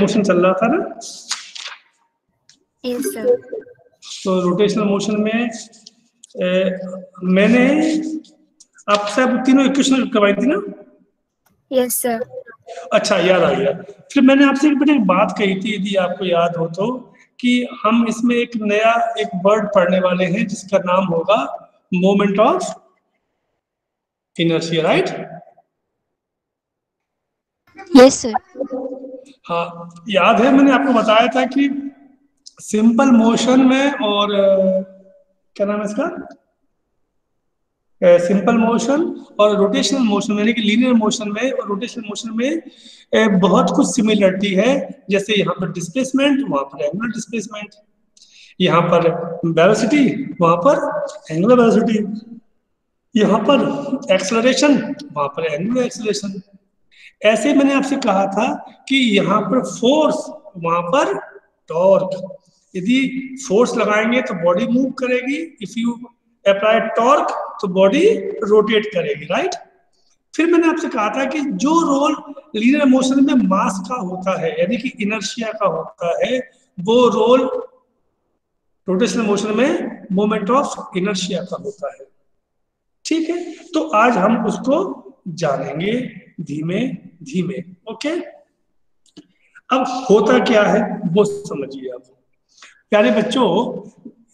Motion चल रहा था ना? Yes sir. तो रोटेशनल मोशन में मैंने आपसे अब तीनों इक्वेशन करवाई थी ना? Yes sir. अच्छा, याद आ गया। फिर मैंने आपसे एक बात कही थी, यदि आपको याद हो तो, कि हम इसमें एक नया एक वर्ड पढ़ने वाले हैं जिसका नाम होगा moment of inertia, right? Yes sir. हाँ, याद है मैंने आपको बताया था कि सिंपल मोशन में और क्या नाम है इसका, सिंपल मोशन और रोटेशनल मोशन यानी कि लीनियर मोशन में और रोटेशनल मोशन में बहुत कुछ सिमिलरिटी है। जैसे यहाँ पर डिस्प्लेसमेंट, वहां पर एंगुलर डिस्प्लेसमेंट, यहाँ पर वेलोसिटी, वहां पर एंगुलर वेलोसिटी, यहाँ पर एक्सेलरेशन, वहां पर एंगुलर एक्सेलरेशन। ऐसे मैंने आपसे कहा था कि यहाँ पर फोर्स, वहां पर टॉर्क। यदि फोर्स लगाएंगे तो बॉडी मूव करेगी, इफ यू अप्लाई टॉर्क तो बॉडी रोटेट करेगी, राइट? फिर मैंने आपसे कहा था कि जो रोल लीनियर मोशन में मास का होता है यानी कि इनर्शिया का होता है, वो रोल रोटेशनल मोशन में मोमेंट ऑफ इनर्शिया का होता है। ठीक है, तो आज हम उसको जानेंगे धीमे धीमे। ओके, अब होता क्या है वो समझिए आप। प्यारे बच्चों,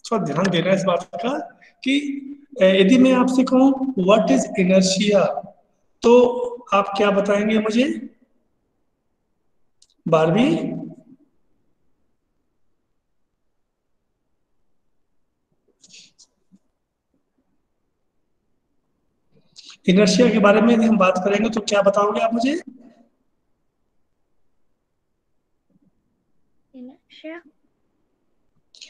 थोड़ा ध्यान देना इस बात का कि यदि मैं आपसे कहूं व्हाट इज इनर्शिया, तो आप क्या बताएंगे मुझे? 12वीं? इनर्शिया के बारे में यदि हम बात करेंगे तो क्या बताओगे आप मुझे? इनर्शिया,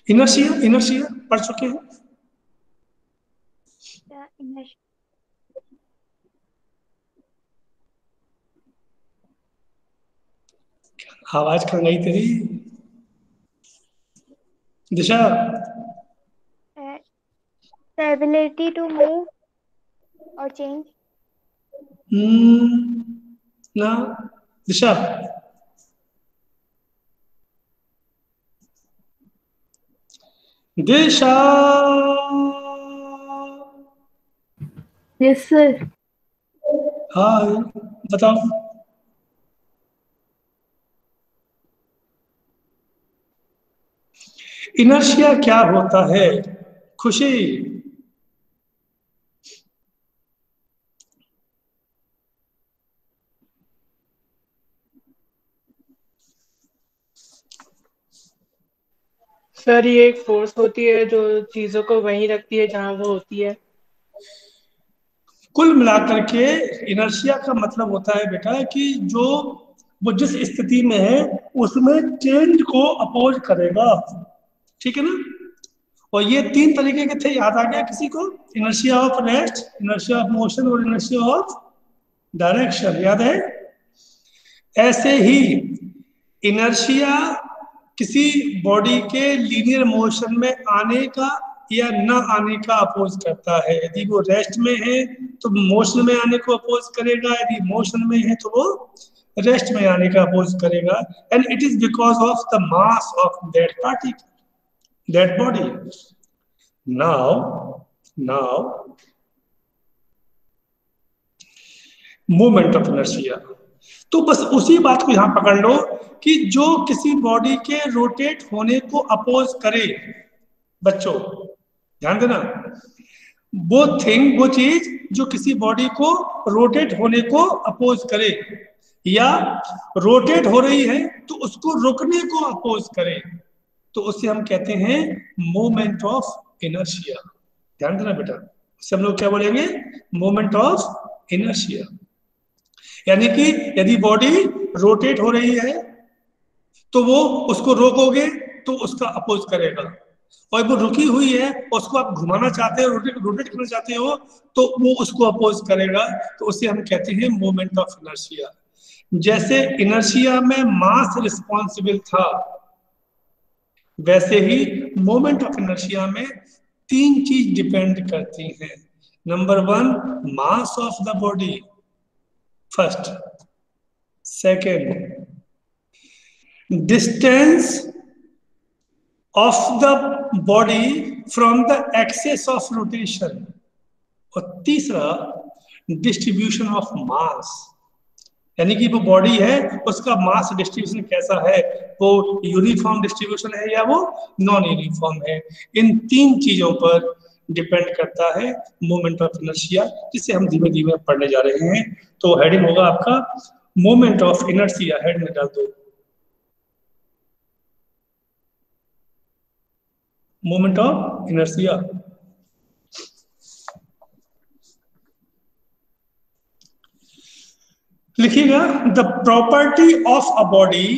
इनर्शिया, इनर्शिया पढ़ चुके हैं? आवाज कहाँ गई तेरी दिशा? एबिलिटी टू मूव और चेंज। ना दिशा, दिशा। Yes sir. हाँ, बताओ। इनर्शिया क्या होता है? खुशी? सर ये एक फोर्स होती है जो चीजों को वहीं रखती है जहां वो होती है। कुल मिलाकर के इनर्शिया का मतलब होता है बेटा कि जो वो जिस स्थिति में है उसमें चेंज को अपोज करेगा। ठीक है ना? और ये तीन तरीके के थे, याद आ गया किसी को? Inertia of rest, inertia of motion और इनर्शिया ऑफ डायरेक्शन, याद है? ऐसे ही इनर्शिया किसी बॉडी के लीनियर मोशन में आने का या न आने का अपोज करता है। यदि वो रेस्ट में है तो मोशन में आने को अपोज करेगा, यदि मोशन में है तो वो रेस्ट में आने का अपोज करेगा। And it is because of the mass of that particle, that body. Now moment of inertia, तो बस उसी बात को यहां पकड़ लो कि जो किसी बॉडी के रोटेट होने को अपोज करे, बच्चों ध्यान देना, वो चीज जो किसी बॉडी को रोटेट होने को अपोज करे या रोटेट हो रही है तो उसको रुकने को अपोज करे, तो उसे हम कहते हैं मोमेंट ऑफ इनर्शिया। ध्यान देना बेटा, उसे हम लोग क्या बोलेंगे? Moment of inertia. यानी कि यदि बॉडी रोटेट हो रही है तो वो उसको रोकोगे तो उसका अपोज करेगा, और वो रुकी हुई है उसको आप घुमाना चाहते हो, रोटेट करना चाहते हो, तो वो उसको अपोज करेगा। तो उसे हम कहते हैं मोमेंट ऑफ इनर्शिया। जैसे इनर्शिया में मास रिस्पॉन्सिबल था, वैसे ही मोमेंट ऑफ इनर्शिया में तीन चीज डिपेंड करती हैं। Number 1, mass of the body, first. Second, distance of the body from the axis of rotation, और तीसरा डिस्ट्रीब्यूशन ऑफ मास, यानी कि वो बॉडी है उसका मास डिस्ट्रीब्यूशन कैसा है, वो यूनिफॉर्म डिस्ट्रीब्यूशन है या वो नॉन यूनिफॉर्म है। इन तीन चीजों पर डिपेंड करता है मोमेंट ऑफ इनर्शिया, जिसे हम धीमे धीमे पढ़ने जा रहे हैं। तो हेडिंग होगा आपका मोमेंट ऑफ इनर्शिया, हेड में डाल दो मोमेंट ऑफ इनर्शिया। लिखिएगा the property of a body,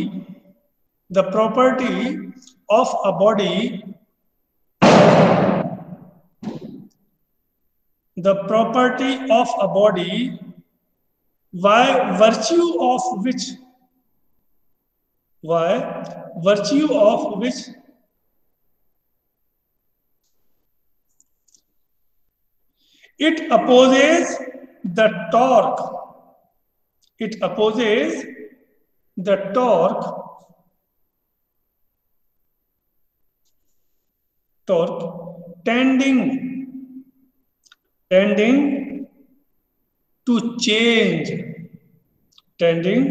the property of a body, the property of a body by virtue of which it opposes the torque, it opposes the torque tending to change, tending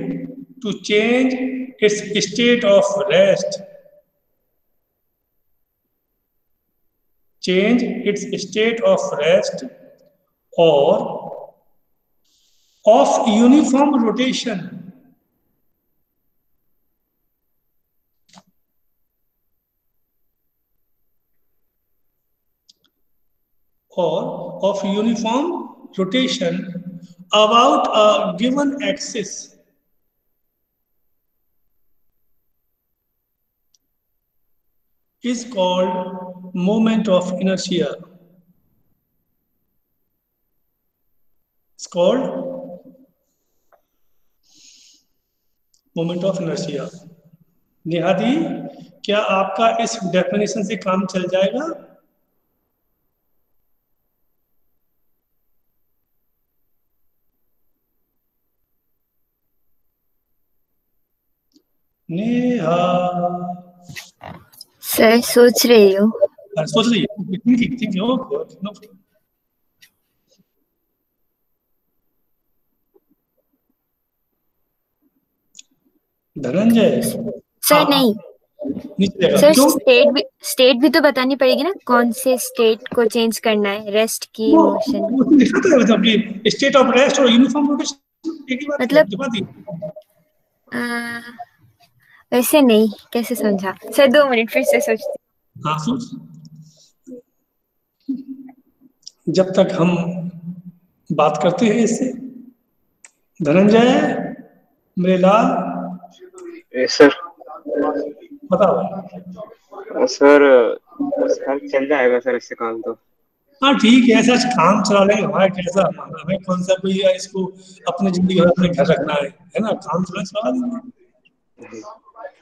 to change its state of rest, change its state of rest or of uniform rotation, or of uniform rotation about a given axis is called moment of inertia. It's called moment of inertia. निहादी, क्या आपका इस definition से काम चल जाएगा? Neha sir सोच रही हूँ। सोच रही है, ठीक है, okay, no problem. Dhananjay sir नहीं सर, स्टेट भी तो बतानी पड़ेगी ना, कौन से स्टेट को चेंज करना है, रेस्ट की मोशन। लिखा था मतलब कि स्टेट ऑफ रेस्ट और यूनिफॉर्म रोटेशन एक ही बात मतलब वैसे नहीं, कैसे समझा सर? 2 मिनट फिर से सोचती। हाँ सोच, जब तक हम बात करते हैं इससे। धनंजय मेरे लाल। सर बताओ। सर चल जाएगा सर इससे काम तो। हाँ ठीक है, ऐसा काम चला लेंगे, हमारा कैसा, हमें कौन सा कोई इसको अपनी जिंदगी भर अपने घर रखना है ना, काम चला लेंगे।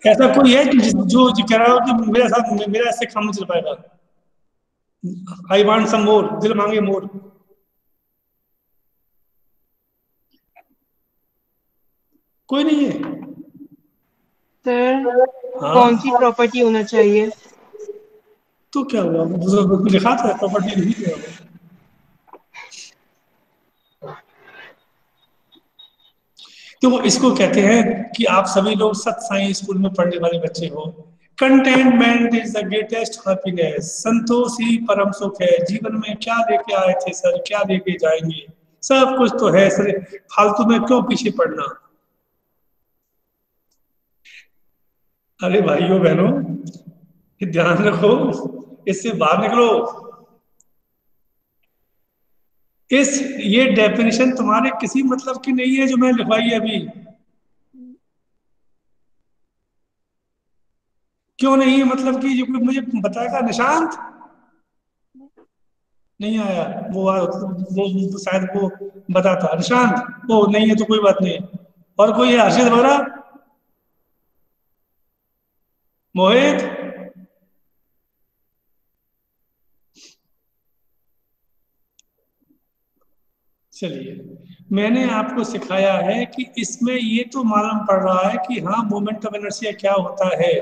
ऐसा कोई है कि जो कह रहा हो कि मेरे साथ मेरा ऐसे काम नहीं चल पाएगा? आई वांट सम मोर, दिल मांगे मोर। कोई नहीं है सर? कौन सी प्रॉपर्टी होना चाहिए? तो क्या हुआ, दूसरा लिखा था प्रॉपर्टी नहीं किया। तो इसको कहते हैं कि आप सभी लोग सत्साई स्कूल में पढ़ने वाले बच्चे हो। Contentment is the greatest happiness, संतोष ही परम सुख है। जीवन में क्या लेके आए थे सर, क्या लेके जाएंगे, सब कुछ तो है सर, फालतू में क्यों पीछे पड़ना। अरे भाइयों बहनों ध्यान रखो, इससे बाहर निकलो। ये डेफिनेशन तुम्हारे किसी मतलब की नहीं है जो मैं लिखवाई अभी। क्यों नहीं है मतलब कि जो कोई मुझे बताएगा? निशांत नहीं आया, वो शायद वो बताता। निशांत वो नहीं है तो कोई बात नहीं। और कोई है? हर्षित वगैरह, मोहित, चलिए, मैंने आपको सिखाया है कि इसमें ये तो मालूम पड़ रहा है कि हाँ मोमेंट ऑफ इनर्शिया क्या होता है,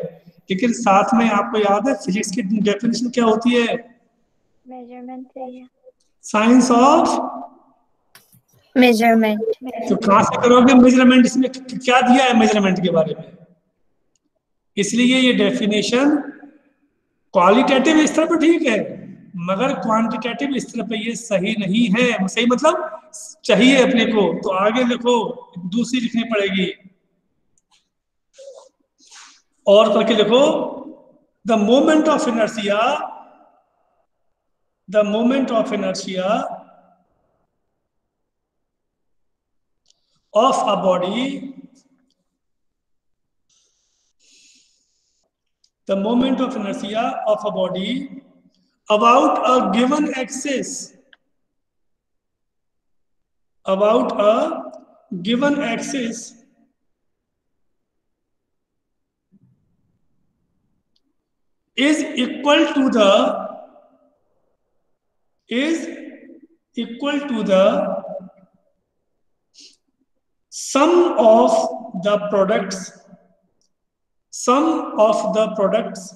लेकिन साथ में आपको याद है फिजिक्स की डेफिनेशन क्या होती है? मेजरमेंट चाहिए। Science of measurement. तो कहाँ से करोगे मेजरमेंट? इसमें क्या दिया है मेजरमेंट के बारे में? इसलिए ये डेफिनेशन क्वालिटेटिव स्तर पर ठीक है, मगर क्वांटिटेटिव स्तर पर ये सही नहीं है। सही मतलब चाहिए अपने को, तो आगे लिखो, दूसरी लिखनी पड़ेगी और करके लिखो, the moment of inertia, the moment of inertia of a body, the moment of inertia of a body about a given axis, about a given axis is equal to the sum of the products, sum of the products,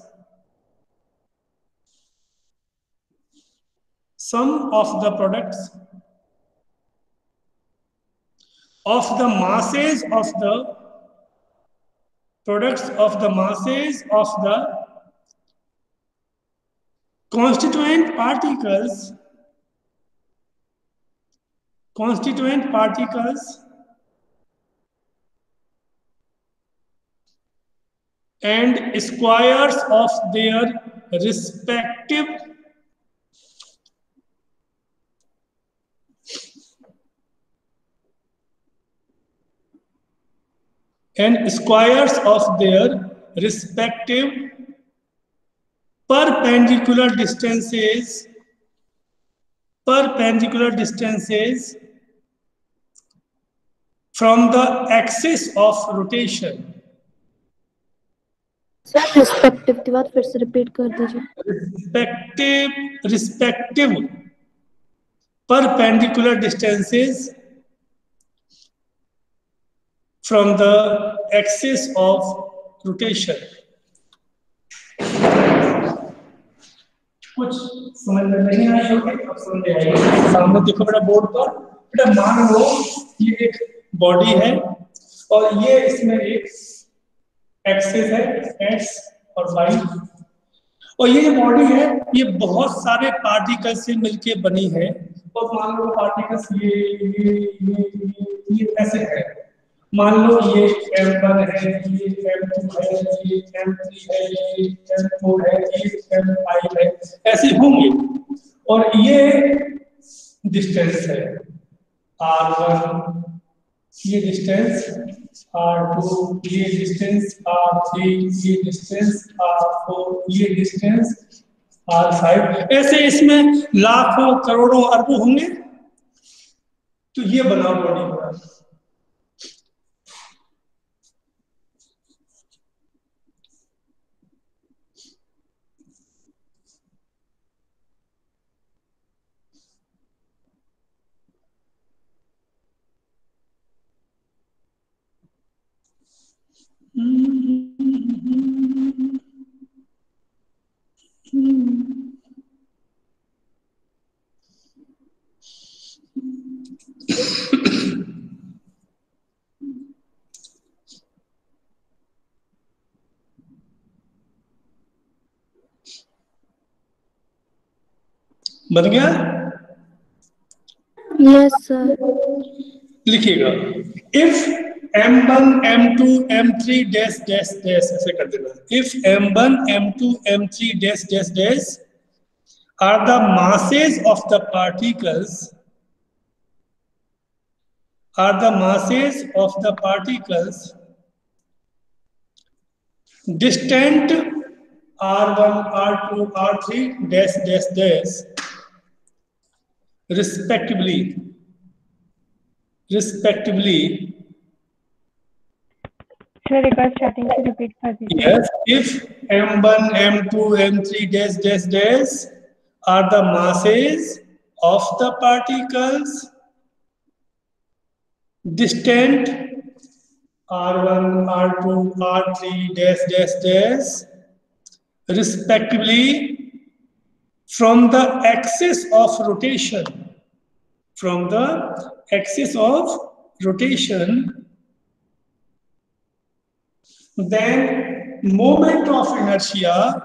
sum of the products of the masses of the products of the masses of the constituent particles and squares of their respective perpendicular distances from the axis of rotation. Sir respective की बात फिर से repeat कर दीजिए। Respective perpendicular distances from the axis of rotation. कुछ समझ में नहीं आई होगी, अब समझ में आएगी। सामने देखो बेटा बोर्ड पर, बेटा मान लो ये एक बॉडी है और ये इसमें एक एक्सिस है एक्स और वाई, और ये जो बॉडी है ये बहुत सारे पार्टिकल से मिलके बनी है, और मान लो पार्टिकल्स ये ऐसे है। मान लो ये M1 है, ये M2 है, ये M3 है, ये M4 है, ये M5 है, ऐसे होंगे। और ये डिस्टेंस है R1, ये डिस्टेंस R2, ये डिस्टेंस R3, ये डिस्टेंस R4, ये डिस्टेंस R5, ऐसे इसमें लाखों करोड़ों अरबों होंगे। तो ये बना बॉडी बना। बन गया? Yes sir. लिखिएगा, if M1 M2 M3 dash dash dash, ऐसे कर देना। If M1 M2 M3 dash dash dash are the masses of the particles, are the masses of the particles distant R1 R2 R3 dash dash dash respectively sir एक बार starting से repeat कर दीजिए। Yes, if M1 M2 M3 dash dash dash are the masses of the particles distant r1, r2, r3 dash dash dash respectively from the axis of rotation, from the axis of rotation, then moment of inertia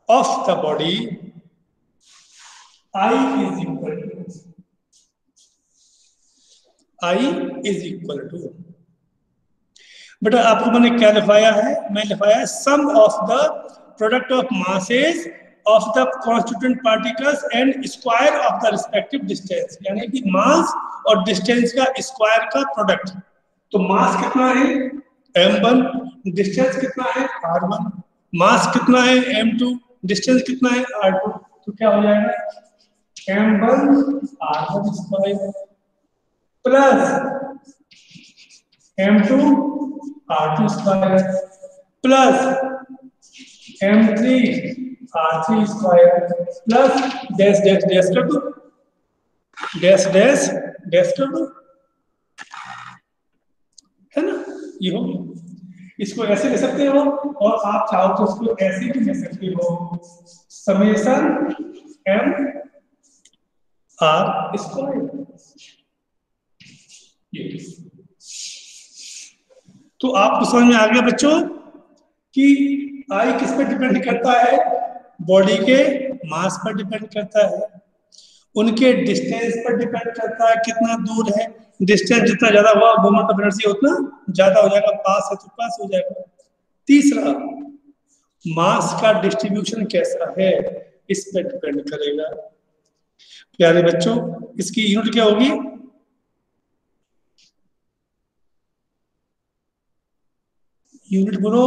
of the body I is equal to बेटा आपको मैंने क्या लिखाया है, मैं लिखाया है sum of the product of masses of the constituent particles and square of the respective distance, यानी कि मास और डिस्टेंस का स्क्वायर का प्रोडक्ट। तो मास कितना है m1, डिस्टेंस कितना है r1, मास कितना है m2, डिस्टेंस कितना है r2, तो क्या हो जाएगा m1 r1 square plus m2 r2 square plus m3 r3 square plus dash dash dash कर दो, डैश डैश डैश कर दो, है ना, ये हो गया। इसको ऐसे ले सकते हो और आप चाहो तो इसको ऐसे भी ले सकते हो, समेशन m r स्क्वायर। तो आपको समझ में आ गया बच्चों कि आई किस पर डिपेंड करता है, बॉडी के मास पर डिपेंड करता है, उनके डिस्टेंस पर डिपेंड करता है, कितना दूर है, डिस्टेंस जितना ज्यादा हुआ मोमेंट ऑफ इनर्शिया उतना ज्यादा हो जाएगा, पास है तो पास हो जाएगा। तीसरा, मास का डिस्ट्रीब्यूशन कैसा है इस पर डिपेंड करेगा। प्यारे बच्चों, इसकी यूनिट क्या होगी, यूनिट बोलो,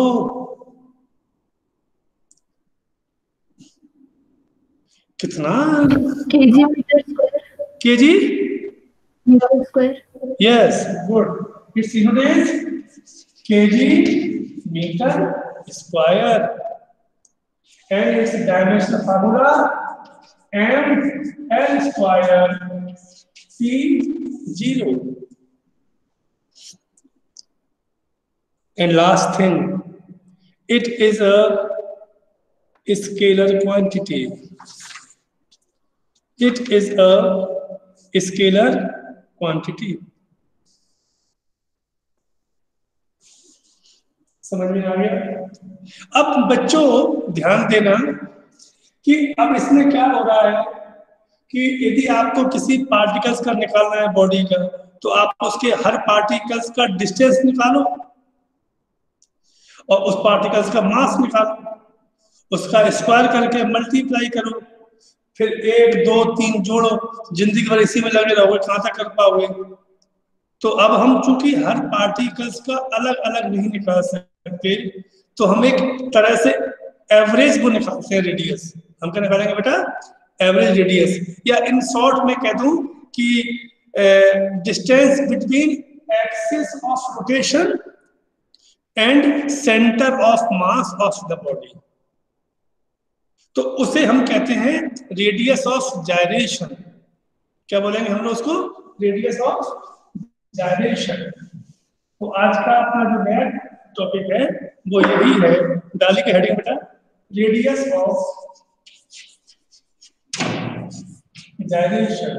कितना, KG metre square, KG metre square, yes good, it's unit is KG metre square and it's dimensional formula m l square p0। And last thing, it is a scalar quantity. It is a scalar quantity. समझ में आ गया। अब बच्चों ध्यान देना कि अब इसमें क्या हो रहा है कि यदि आपको किसी पार्टिकल्स का निकालना है बॉडी का, तो आप उसके हर पार्टिकल्स का डिस्टेंस निकालो और उस पार्टिकल्स का मास निकालो, उसका स्क्वायर करके मल्टीप्लाई करो, फिर 1 2 3 जोड़ो, जिंदगी भर इसी में लगे रहोगे, कहां तक कर पाओगे। तो अब हम चूंकि हर पार्टिकल्स का अलग अलग नहीं निकाल सकते, तो हम एक तरह से एवरेज को निकालते हैं, रेडियस। हम क्या निकालेंगे बेटा, एवरेज रेडियस, या इन शॉर्ट में कह दूं कि distance between axis of rotation and centre of mass of the body. तो उसे हम कहते हैं रेडियस ऑफ जायरेशन। क्या बोलेंगे हम लोग उसको, रेडियस ऑफ जायरेशन। तो आज का अपना जो नया टॉपिक है वो यही है, डाली के हेडिंग बेटा, radius of gyration,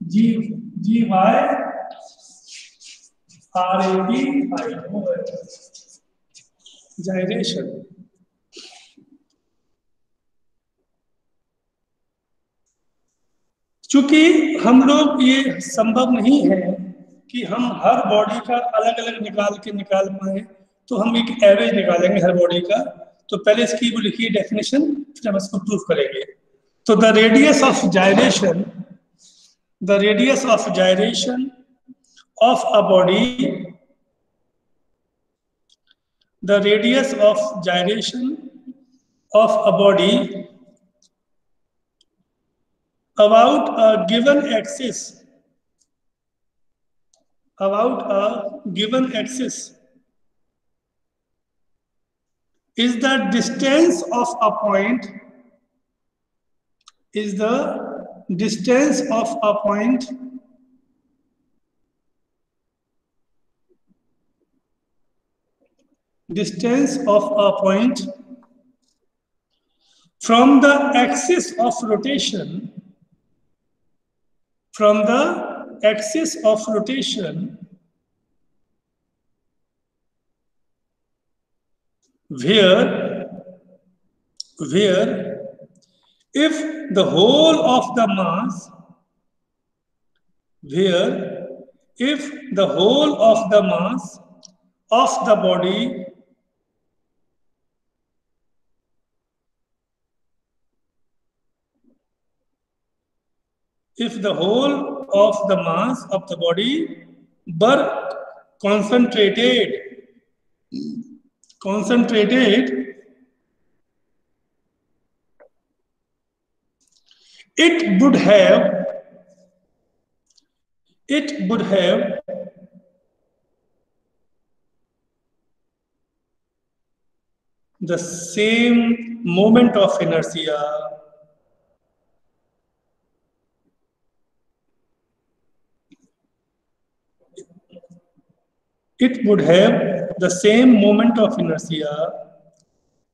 G Y RAD gyration. चूंकि हम लोग ये संभव नहीं है कि हम हर बॉडी का अलग अलग निकाल पाए, तो हम एक एवरेज निकालेंगे हर बॉडी का। तो पहले इसकी वो लिखिए डेफिनेशन, फिर हम इसको प्रूफ करेंगे। तो the radius of gyration, the radius of gyration of a body, the radius of gyration of a body about a given axis, is the distance of a point, is the distance of a point distance of a point from the axis of rotation, from the axis of rotation where if the whole of the mass, where if the whole of the mass of the body if the whole of the mass of the body were concentrated, it would have the same moment of inertia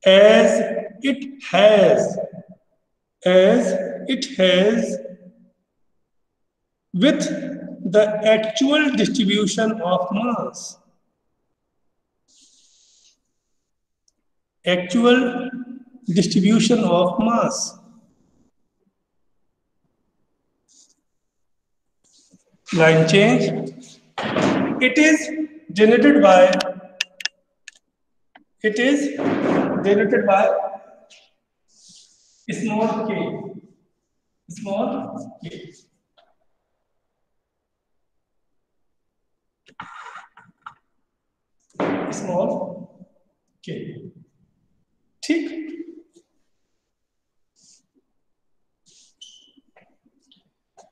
as it has with the actual distribution of mass. Actual distribution of mass. Line change. It is generated by small k. Small k. Small k. ठीक,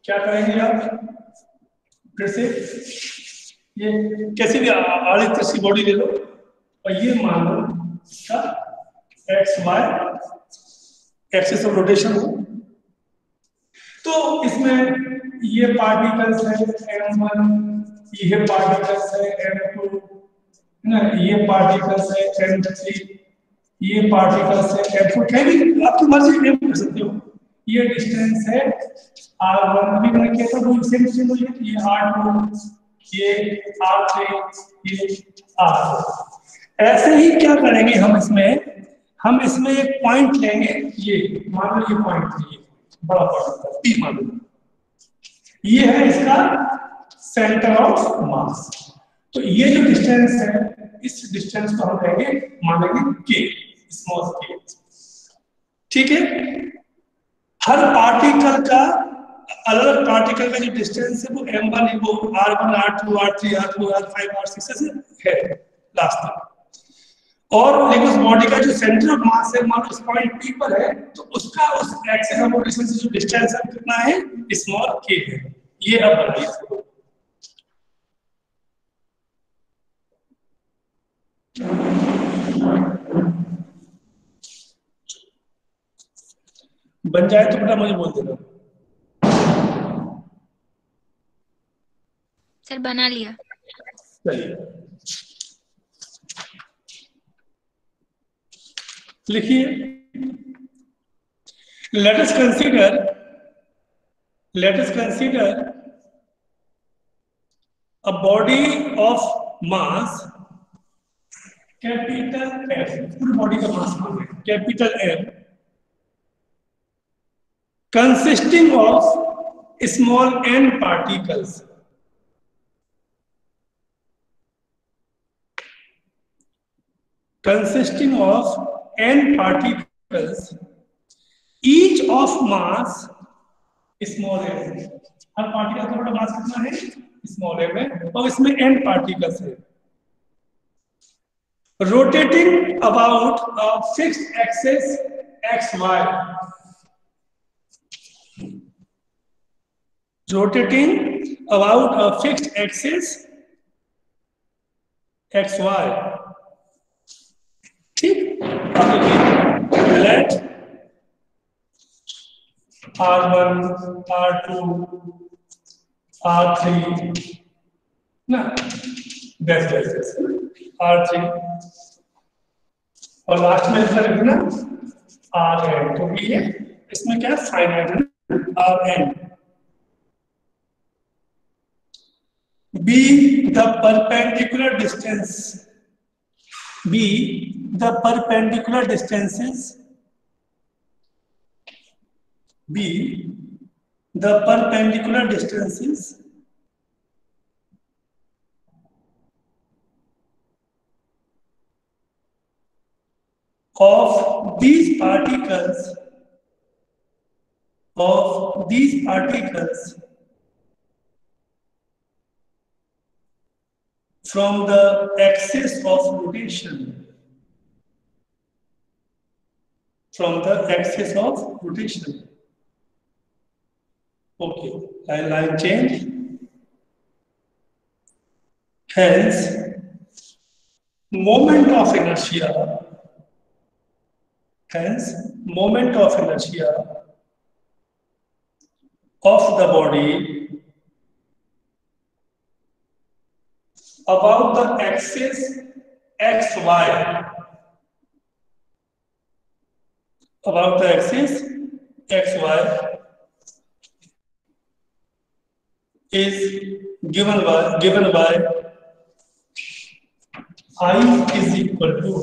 क्या करेंगे आप? फिर से ये कैसी भी आड़ी तिरछी बॉडी ले लो और ये मान लो इसका X Y axis of rotation हो, तो इसमें ये पार्टिकल्स है m1, ये पार्टिकल्स है m2, ना ये पार्टिकल्स है m3, ये पार्टिकल्स है m4, कहीं भी आपकी मर्जी एम कर सकते हो। ये डिस्टेंस है r1 भी मैंने किया था, वो सेम हो ये r2, ये r3, ये r4। ऐसे ही क्या करेंगे हम इसमें एक पॉइंट लेंगे, ये मान लो ये पॉइंट है, ये बड़ा पॉइंट है P मान लो, ये है इसका सेंटर ऑफ मास। तो ये जो डिस्टेंस है, इस डिस्टेंस को हम कहेंगे, मानेंगे k, स्मॉल k। ठीक है, हर पार्टिकल का अलग पार्टिकल का जो डिस्टेंस है वो m1 है, वो r1 r2 r3 r4 r5 r6 से है लास्ट तक। और लेकिन उस बॉडी का जो सेंटर ऑफ मास है, मान लो उस पॉइंट P पर है, तो उसका उस एक्सिस ऑफ रोटेशन से जो डिस्टेंस है कितना है, स्मॉल k है। ये अब बनाइए, बन जाए तो बेटा मुझे बोल देना। सर बना लिया। चलिए लिखिए, let us consider a body of mass capital F, पूरी बॉडी का मास मान है capital M, consisting of small n particles, each of mass small m। Her particle का बड़ा मास कितना है, स्मॉल m है, और इसमें n पार्टिकल्स है, rotating about a fixed axis xy, rotating about a fixed axis xy। ठीक, let r1 r2 r3 ना r3 और लास्ट में इसका लिखना आर एन, क्योंकि ये इसमें क्या फाइनाइट है, R N. Be the perpendicular distance, be the perpendicular distances, be the perpendicular distances of these particles from the axis of rotation, from the axis of rotation. Okay, line change. Hence, moment of inertia, of the body about the axis xy, about the axis xy is given by I is equal to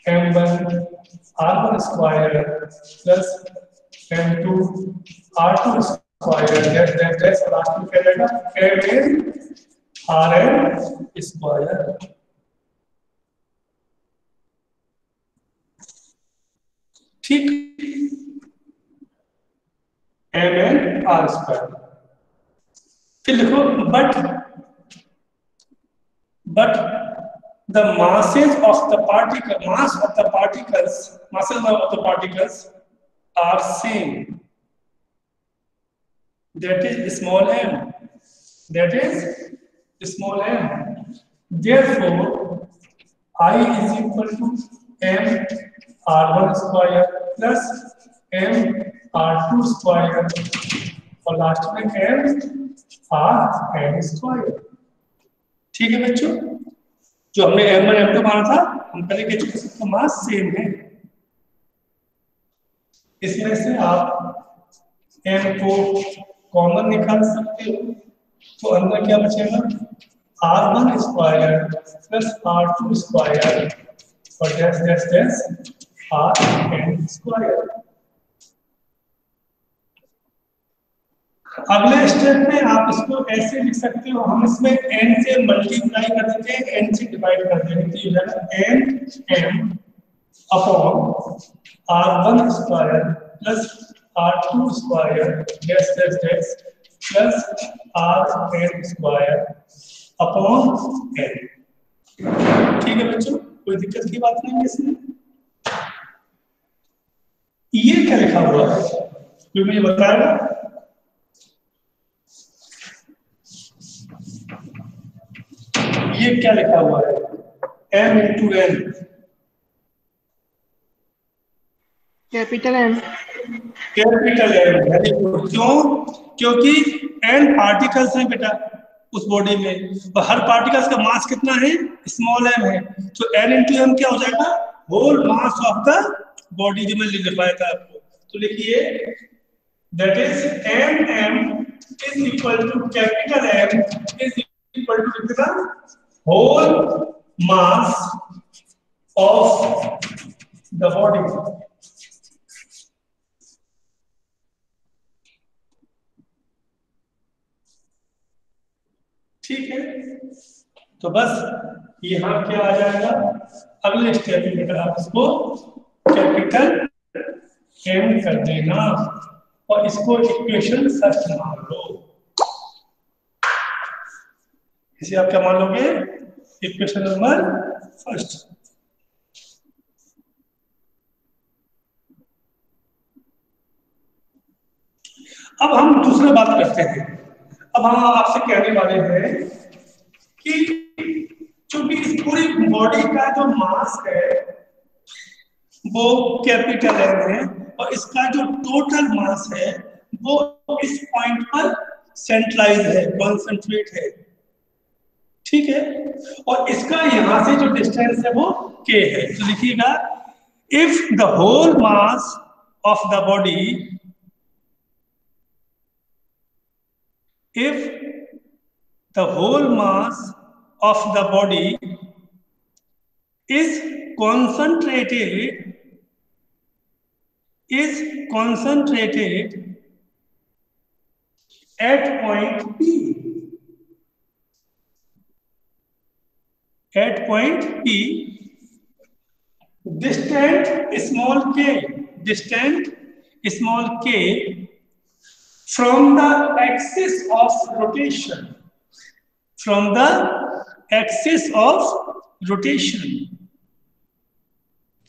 m1 r1 square plus m2 r2 square, that's last में क्या रहेगा, m rn square। ठीक, mn r square। फिर लिखो but the masses of the particles are same, that is small m, therefore I is equal to m r1 square plus m r2 square और last में m r n square। ठीक है बच्चों, जो हमने m1 m2 माना था, हम पहले कह चुके सबका मास सेम है। इसमें से आप m को कॉमन निकाल सकते हो, तो अंदर क्या बचेगा, r1 square plus r2 square और डैश rn स्क्वायर। अगले स्टेप में आप इसको ऐसे लिख सकते हो, हम इसमें n से मल्टीप्लाई कर देते हैं, n से डिवाइड कर देंगे, तो n m upon r1 square plus r2 square dash plus rn square upon n। ठीक है बच्चों, कोई दिक्कत की बात नहीं है इसमें। ये क्या लिखा हुआ है, कोई मुझे बताएगा? ये क्या लिखा हुआ है, m into n, capital M। Very good. क्यों? क्योंकि n पार्टिकल्स हैं बेटा उस बॉडी में, और हर पार्टिकल्स का मास कितना है, स्मॉल m है, तो n इंटू m क्या हो जाएगा, whole mass of the body, जो मैं लिखवाया था आपको। तो लिखिए that is m is equal to capital M is equal to कितना, whole mass of the body। ठीक है, तो बस यहाँ क्या आ जाएगा, अगले स्टेप में आप इसको कैपिटल M कर देना और इसको इक्वेशन फर्स्ट मान लो। इसे आप क्या मान लोगे, इक्वेशन नंबर फर्स्ट। अब हम दूसरा बात करते हैं। अब हम आपसे कहने वाले हैं कि चूंकि इस पूरी बॉडी का जो मास है वो कैपिटल M है और इसका जो टोटल मास है वो इस पॉइंट पर सेंट्रलाइज है, कॉन्सेंट्रेट है, ठीक है। और इसका यहां से जो डिस्टेंस है वो k है। तो लिखिएगा if the whole mass of the body, if the whole mass of the body is concentrated at point P, distant small k from the axis of rotation,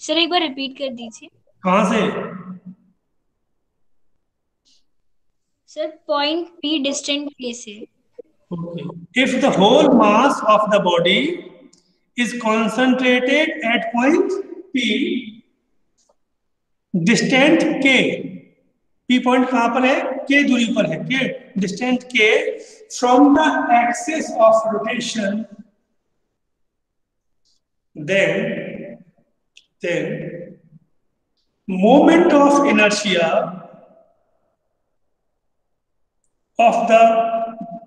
sir एक बार रिपीट कर दीजिए। कहां से? सर पॉइंट पी डिस्टेंट के से। Okay. If the whole mass of the body is concentrated at point P, distant K, P point कहां पर है? K दूरी पर है, K distant K from the axis of rotation, then moment of inertia of the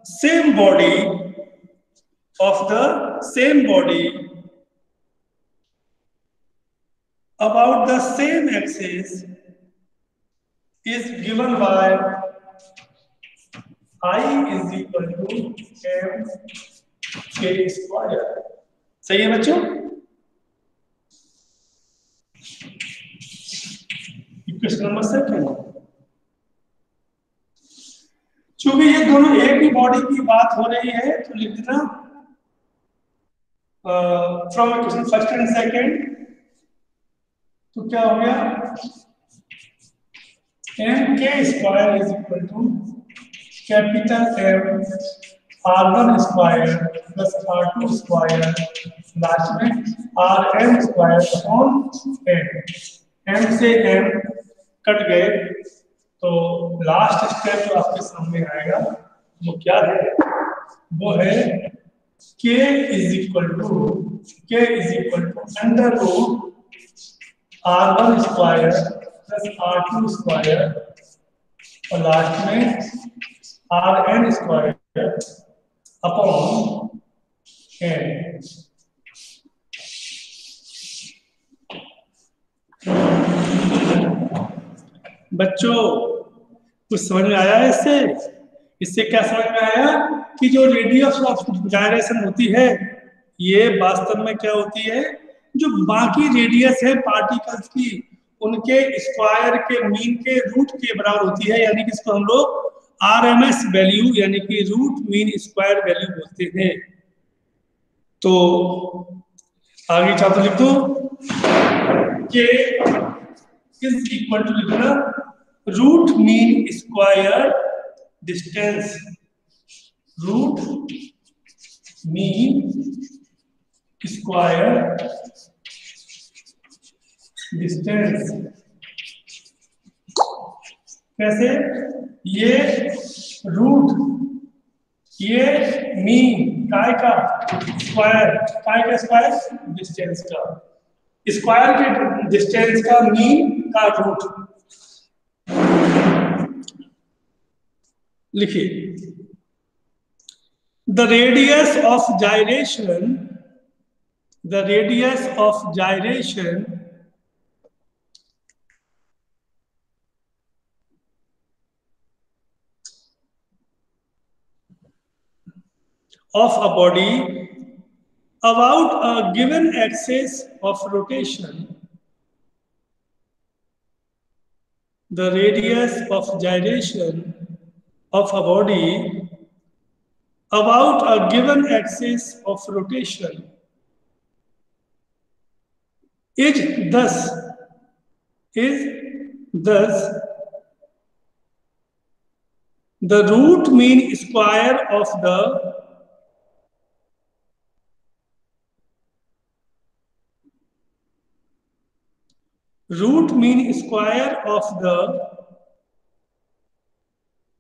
same body about the same axis is given by I is equal to mk square। सही है बच्चों? Question number 2। चूंकि ये दोनों एक ही body की बात हो रही है तो लिख देना from equation first and second. तो क्या हो गया? mk square is equal to capital M r1 square plus r2 square last में rn स्क्वायर अपॉन m से m कट गए तो लास्ट स्टेप जो आपके सामने आएगा वो क्या है? वो है k is equal to under root r1 square plus r2 square और लास्ट में rn स्क्वायर अपॉन n। बच्चों कुछ समझ में आया है इससे क्या समझ में आया कि जो रेडियस ऑफ गायरेशन होती है ये वास्तव में क्या होती है? जो बाकी रेडियस है पार्टिकल्स की उनके स्क्वायर के मीन के रूट के बराबर होती है, यानी कि इसको हम लोग RMS वैल्यू यानी कि रूट मीन स्क्वायर वैल्यू बोलते हैं। तो आगे चाहते लिख दो k इज इक्वल टू लिखना root mean square distance, root mean square distance. कैसे? ये रूट, ये मीन काय का स्क्वायर डिस्टेंस का, स्क्वायर के डिस्टेंस का मीन का रूट। लिखिए the radius of gyration of a body about a given axis of rotation, the radius of gyration of a body about a given axis of rotation is thus the root mean square of the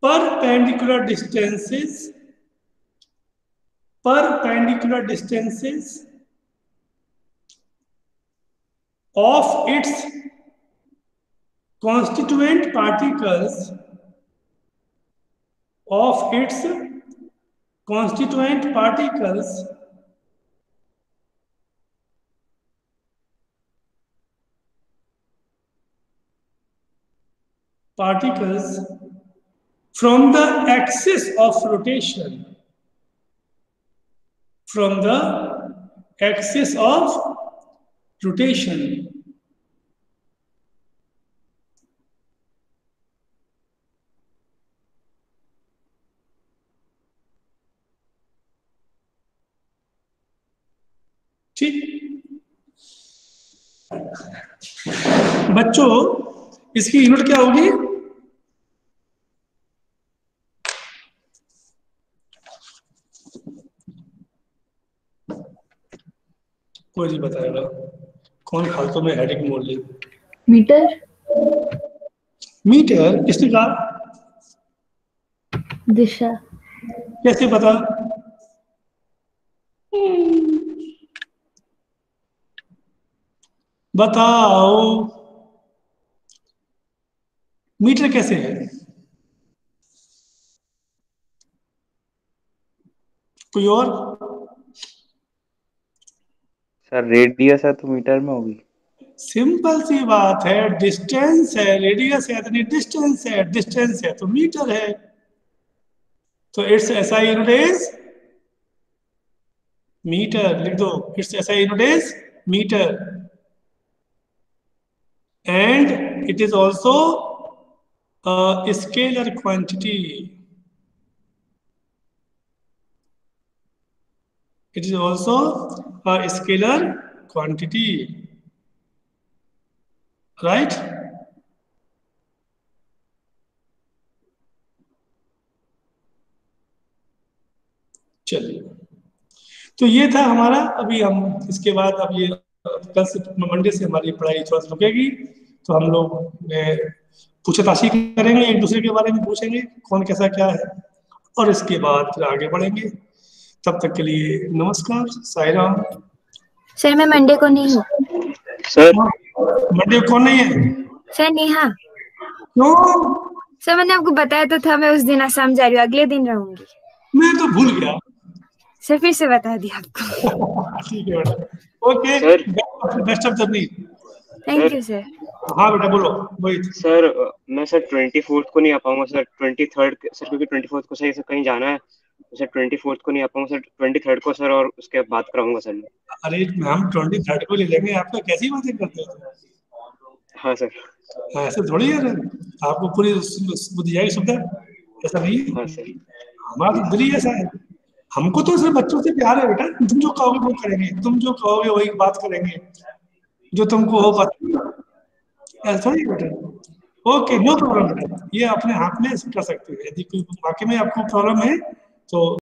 perpendicular distances of its constituent particles from the axis of rotation, ठीक। बच्चों इसकी unit क्या होगी? कोई नहीं बताएगा, कौन फालतू में हेडिंग मोड़ ले। मीटर किसने कहा? दिशा कैसे पता? बताओ, मीटर कैसे है? कोई और? सर रेडियस है तो मीटर में होगी। सिंपल सी बात है, डिस्टेंस है, रेडियस है तो डिस्टेंस है तो मीटर है। तो it's SI unit is metre, लिख दो, it's SI unit is metre and it is also a scalar quantity. It is also a scalar quantity, right? चलिए, तो ये था हमारा। अभी हम इसके बाद अब ये कल से मंडे से हमारी पढ़ाई थोड़ा सा रुकेगी, तो हम लोग पूछताछी करेंगे, एक दूसरे के बारे में पूछेंगे कौन कैसा क्या है, और इसके बाद फिर आगे बढ़ेंगे। तब तक के लिए नमस्कार, साई राम। सर मैं मंडे को नहीं हूँ। सर मंडे को कौन नहीं है? सर नेहा। क्यों? सर मैंने आपको बताया तो था मैं उस दिन असम जा रही हूँ, अगले दिन रहूंगी। मैं तो भूल गया। सर फिर से बता दिया आपको। ठीक है बेटा, okay, best of journey. Thank you sir. हाँ बेटा बोलो। वही सर मैं सर 24th को नहीं आ पाऊंगा सर, 23rd सर, क्योंकि 24th को सही से कहीं जाना है सर। 24th को नहीं आ पाऊंगा सर, 23rd को सर, और उसके बाद कराऊंगा सर। अरे हम 23rd को ले लेंगे, आपका कैसी बातें करते हो? हाँ सर। ऐसे थोड़ी है, आपको पूरी दी जाएगी सुविधा, ऐसा नहीं है। हाँ सर। हमारा तो दिल ही ऐसा है, हमको तो सिर्फ बच्चों से प्यार है बेटा। तुम जो कहोगे वो करेंगे, तुम जो कहोगे वही बात करेंगे, जो तुमको हो पता। ऐसा थोड़ी बेटा। ओके, नो प्रॉब्लम बेटा, ये अपने हाथ में कर सकते हो। यदि कोई वाकई में आपको प्रॉब्लम है तो